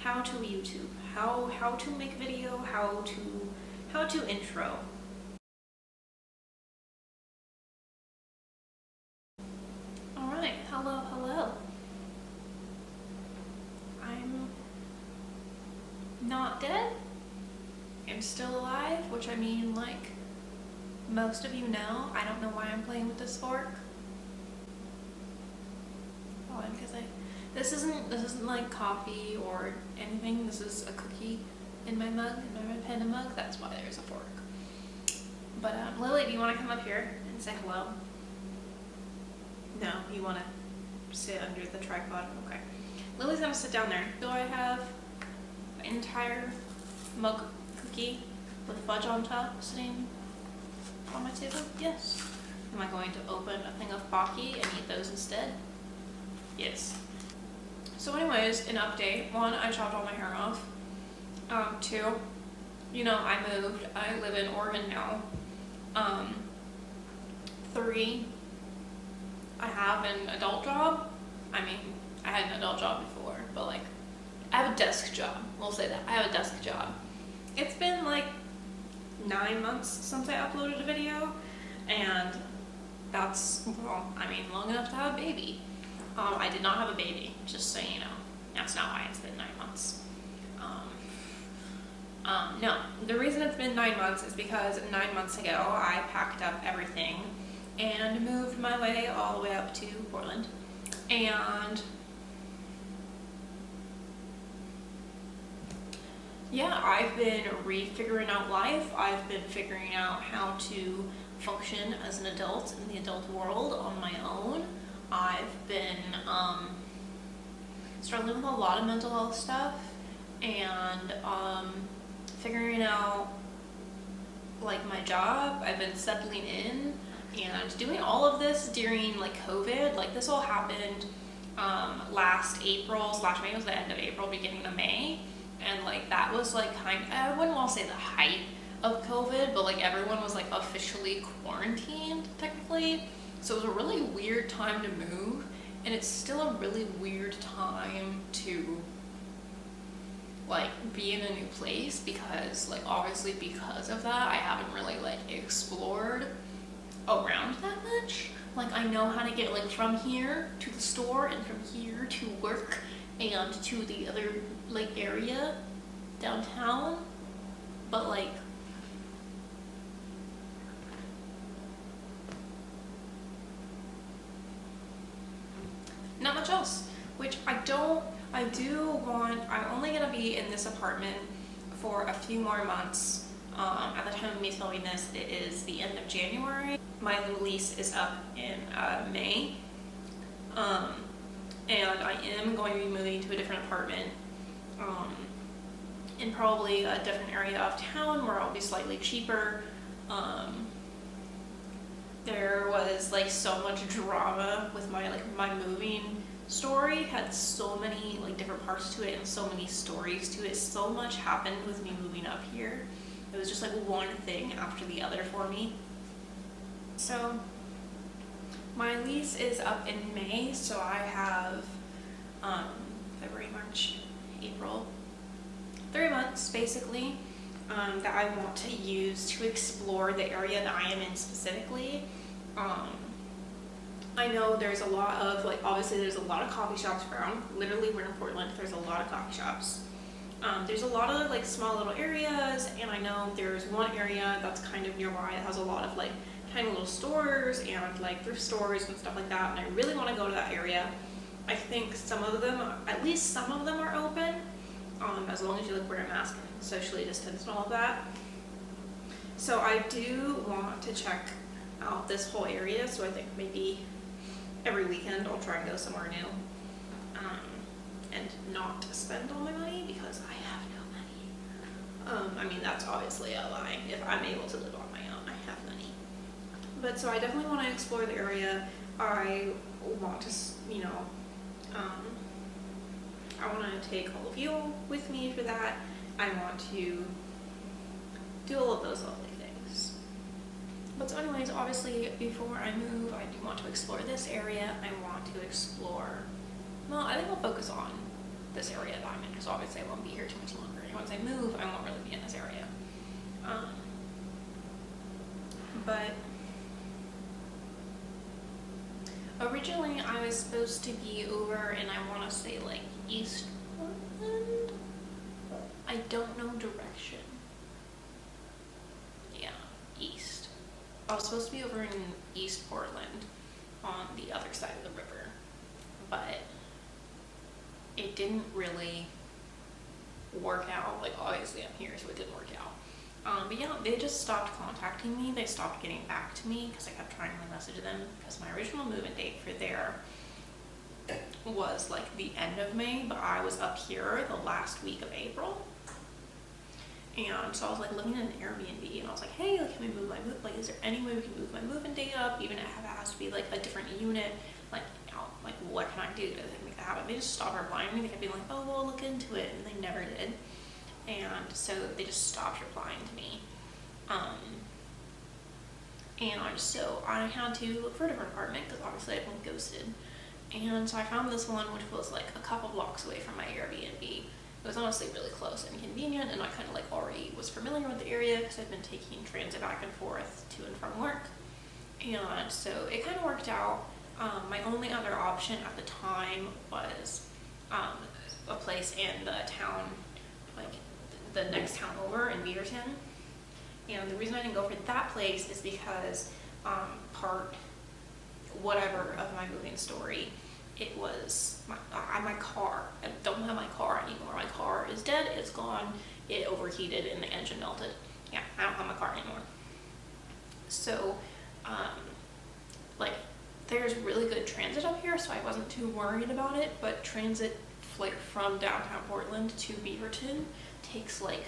how to YouTube, how to make video, how to intro. All right, hello. I'm not dead. I'm still alive, which I mean, like most of you know. I don't know why I'm playing with this fork. Oh, and because this isn't like coffee or anything. This is a cookie in my mug, in my panda mug. That's why there's a fork. But Lily, do you want to come up here and say hello? No, you want to sit under the tripod? Okay. Lily's gonna sit down there. Do I have an entire mug cookie with fudge on top sitting on my table? Yes. Am I going to open a thing of Pocky and eat those instead? Yes. So anyways, an update. 1, I chopped all my hair off. 2, I moved. I live in Oregon now. 3, I have an adult job. I mean, I had an adult job before, but like, I have a desk job. We'll say that. I have a desk job. It's been like 9 months since I uploaded a video, and that's, well, I mean, long enough to have a baby. I did not have a baby, just so you know. That's not why it's been 9 months. No, the reason it's been 9 months is because 9 months ago I packed up everything and moved my way all the way up to Portland. And yeah, I've been refiguring out life. I've been figuring out how to function as an adult in the adult world on my own. I've been struggling with a lot of mental health stuff and figuring out like my job. I've been settling in and doing all of this during like COVID. Like this all happened last April / May. It was the end of April, beginning of May, and like that was like I wouldn't want to say the height of COVID, but like everyone was like officially quarantined technically. So it was a really weird time to move, and it's still a really weird time to like be in a new place because like obviously because of that I haven't really like explored around that much. Like I know how to get like from here to the store and from here to work and to the other like area downtown, but like not much else, which I'm only gonna be in this apartment for a few more months. At the time of me filming this, it is the end of January. My lease is up in May. And I am going to be moving to a different apartment in probably a different area of town where I'll be slightly cheaper. There was like so much drama with my moving story. Had so many like different parts to it and so many stories to it. So much happened with me moving up here. It was just like one thing after the other for me. So my lease is up in May, so I have February, March, April, 3 months basically that I want to use to explore the area that I am in specifically. I know there's a lot of like, obviously there's a lot of coffee shops around. Literally, we're in Portland, there's a lot of coffee shops. There's a lot of like small little areas, and I know there's one area that's kind of nearby that has a lot of like tiny little stores and like thrift stores and stuff like that, and I really want to go to that area. I think some of them, at least some of them, are open, as long as you like wear a mask and socially distance and all of that. So I do want to check out this whole area, so I think maybe every weekend I'll try and go somewhere new and not spend all my money because I have no money. I mean, that's obviously a lie. If I'm able to live on my own, I have money. But so I definitely want to explore the area. I want to, I want to take all of you with me for that. I want to do all of those lovely things. But so anyways, obviously before I move, I do want to explore this area. I want to explore, well, I think I'll focus on this area that I'm in, because obviously I won't be here too much longer. And once I move, I won't really be in this area. But originally I was supposed to be over in, I want to say, like, East Portland. I don't know direction. Yeah, east. I was supposed to be over in East Portland on the other side of the river, but it didn't really work out. Like, obviously I'm here, so it didn't work out. But yeah, they just stopped contacting me. They stopped getting back to me because I kept trying to message them, because my original move-in date for there was like the end of May, but I was up here the last week of April. And so I was like living in an Airbnb, and I was like, hey, like, can we move like, is there any way we can move my move-in date up, even if it has to be like a different unit? Like, you know, like, what can I do to make that happen? They just stopped replying to me. They kept being like, oh, we'll look into it, and they never did. And so they just stopped replying to me. And so I had to look for a different apartment, because obviously I'd been ghosted. And so I found this one, which was like a couple blocks away from my Airbnb. It was honestly really close and convenient, and I kind of like already was familiar with the area because I'd been taking transit back and forth to and from work. And so it kind of worked out. My only other option at the time was a place in the town, like the next town over in Beaverton. And the reason I didn't go for that place is because part whatever of my moving story, it was my car. I don't have my car anymore. My car is dead, it's gone, it overheated and the engine melted. Yeah, I don't have my car anymore. So, like, there's really good transit up here, so I wasn't too worried about it, but transit flight from downtown Portland to Beaverton takes like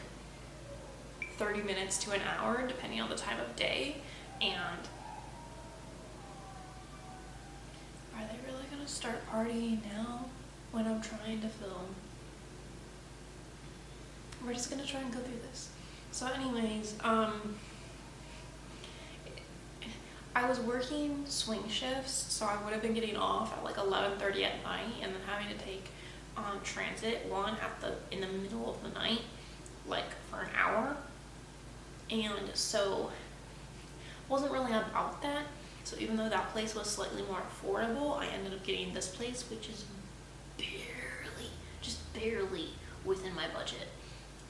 30 minutes to an hour, depending on the time of day, and are they really gonna start partying now when I'm trying to film? We're just gonna try and go through this. So anyways, I was working swing shifts, so I would have been getting off at like 11:30 at night, and then having to take transit in the middle of the night, like for an hour. And so wasn't really about that. So even though that place was slightly more affordable, I ended up getting this place, which is barely within my budget.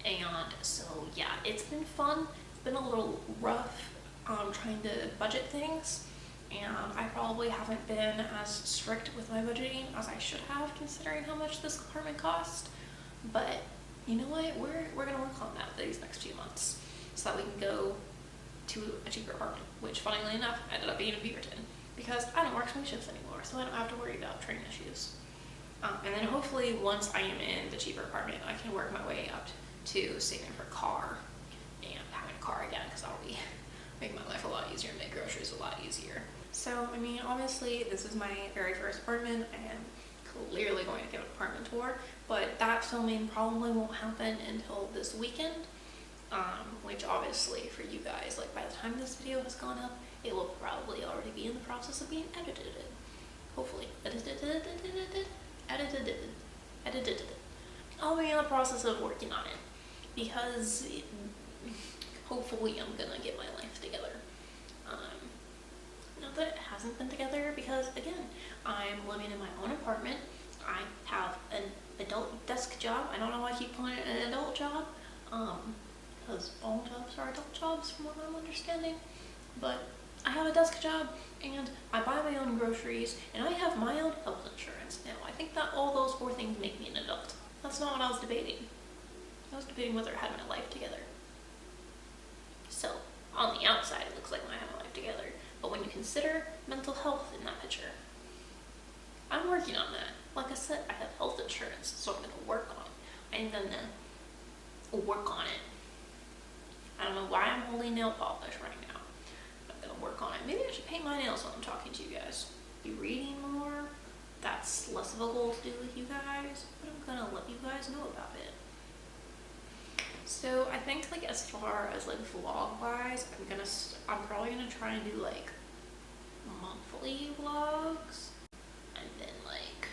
And so yeah, it's been fun. It's been a little rough trying to budget things, and I probably haven't been as strict with my budgeting as I should have, considering how much this apartment cost. But you know what? We're gonna work on that these next few months, so that we can go to a cheaper apartment, which funnily enough ended up being in Beaverton, because I don't work swing shifts anymore, so I don't have to worry about train issues. And then hopefully once I am in the cheaper apartment, I can work my way up to saving for a car and having a car again, because that'll make my life a lot easier and make groceries a lot easier. So, I mean, obviously this is my very first apartment, and clearly going to give an apartment tour, but that filming probably won't happen until this weekend. Which obviously for you guys, like, by the time this video has gone up, it will probably already be in the process of being edited. Hopefully. Edited. I'll be in the process of working on it, because hopefully I'm gonna get my life together. Not that it hasn't been together, because again, I'm living in my own apartment. I have an adult desk job. I don't know why I keep calling it an adult job, because all jobs are adult jobs from what I'm understanding. But I have a desk job, and I buy my own groceries, and I have my own health insurance. Now, I think that all those four things make me an adult. That's not what I was debating. I was debating whether I had my life together. So, on the outside, it looks like I have my life together. But when you consider mental health in that picture, I'm working on that. Like I said, I have health insurance, so I'm going to work on it. I'm going to work on it. I don't know why I'm holding nail polish right now. I'm going to work on it. Maybe I should paint my nails while I'm talking to you guys. Be reading more. That's less of a goal to do with you guys, but I'm going to let you guys know about it. So I think, like, as far as like vlog wise, I'm probably gonna try and do like monthly vlogs, and then like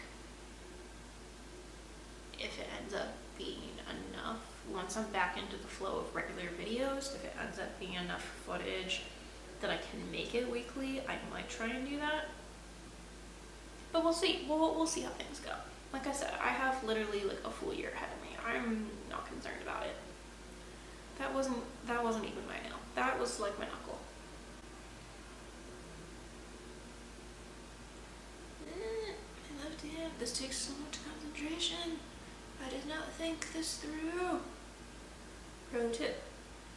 if it up being enough, once I'm back into the flow of regular videos, if it ends up being enough footage that I can make it weekly, I might try and do that. But we'll see. We'll see how things go. Like I said, I have literally like a full year ahead of me. I'm not concerned about it. That wasn't even my nail. That was like my knuckle. I love to have this takes so much concentration. I did not think this through. Pro tip: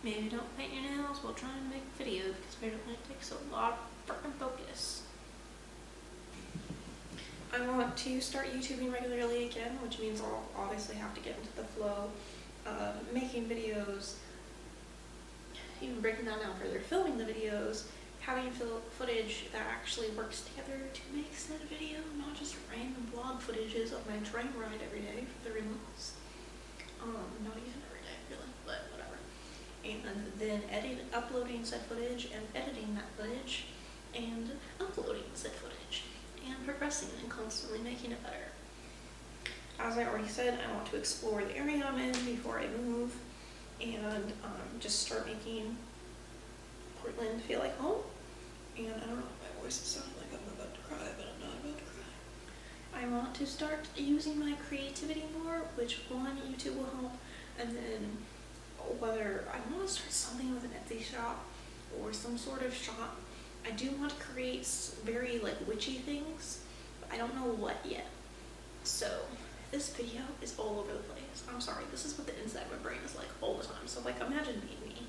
maybe don't paint your nails while trying to make a video because apparently it takes a lot of freaking focus. I want to start YouTubing regularly again, which means I'll obviously have to get into the flow of making videos, even breaking that down further, filming the videos, having footage that actually works together to make said video, not just random vlog footages of my train ride every day for 3 months. Not even every day, really, but whatever. And then uploading said footage and editing that footage and uploading said footage and progressing and constantly making it better. As I already said, I want to explore the area I'm in before I move and just start making Portland feel like home. And I don't know if my voice is sounding like I'm about to cry, but I'm not about to cry. I want to start using my creativity more, which one, YouTube will help, and then whether I want to start something with an Etsy shop or some sort of shop. I do want to create very like witchy things, but I don't know what yet. So this video is all over the place. I'm sorry, this is what the inside of my brain is like all the time. So like imagine being me.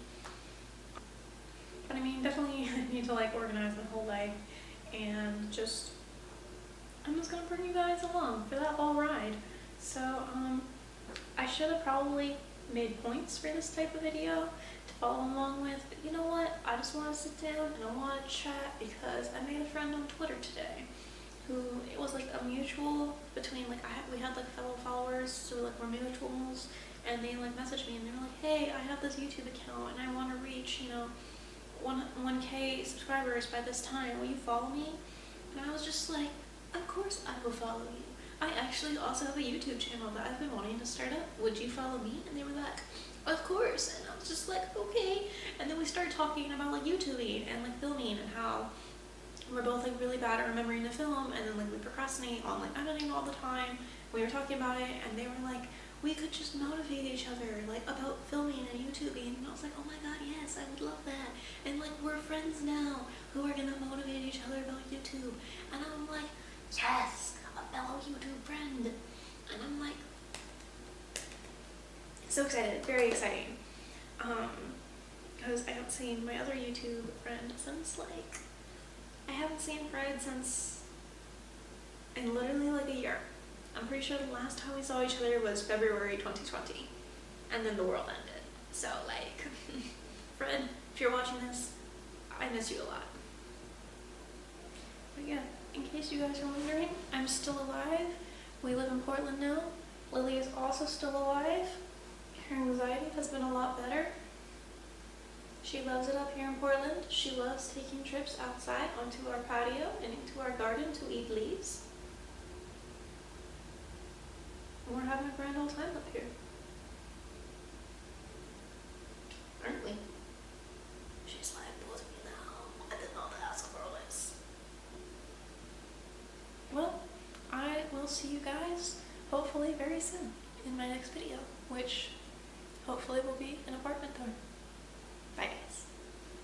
But I mean, definitely need to like organize my whole life and I'm just gonna bring you guys along for that whole ride. So I should have probably made points for this type of video to follow along with, but you know what? I just want to sit down and I want to chat because I made a friend on Twitter today who, it was like a mutual between like we had like fellow followers, so like we're mutuals, and they like messaged me and they were like, hey, I have this YouTube account and I want to reach, 1K subscribers by this time, will you follow me? And I was just like, of course I will follow you. I actually also have a YouTube channel that I've been wanting to start up. Would you follow me? And they were like, of course. And I was just like, okay. And then we started talking about like YouTubing and like filming and how we're both like really bad at remembering to film, and then like we procrastinate on like editing all the time. We were talking about it and they were like, we could just motivate each other like about filming and YouTubing. And I was like, oh my god, yes, I would love that. And like we're friends now who are gonna motivate each other about YouTube. And I'm like, yes, a fellow YouTube friend. And I'm like, so excited, very exciting. Because I haven't seen my other YouTube friend since like, I haven't seen Fred since in literally like a year. I'm pretty sure the last time we saw each other was February 2020. And then the world ended. So like, Fred, if you're watching this, I miss you a lot. But yeah, in case you guys are wondering, I'm still alive. We live in Portland now. Lily is also still alive. Her anxiety has been a lot better. She loves it up here in Portland. She loves taking trips outside onto our patio and into our garden to eat leaves. We're having a grand old time up here. Aren't we? She's like, put me now. I did not ask for this. Well, I will see you guys hopefully very soon in my next video, which hopefully will be an apartment tour.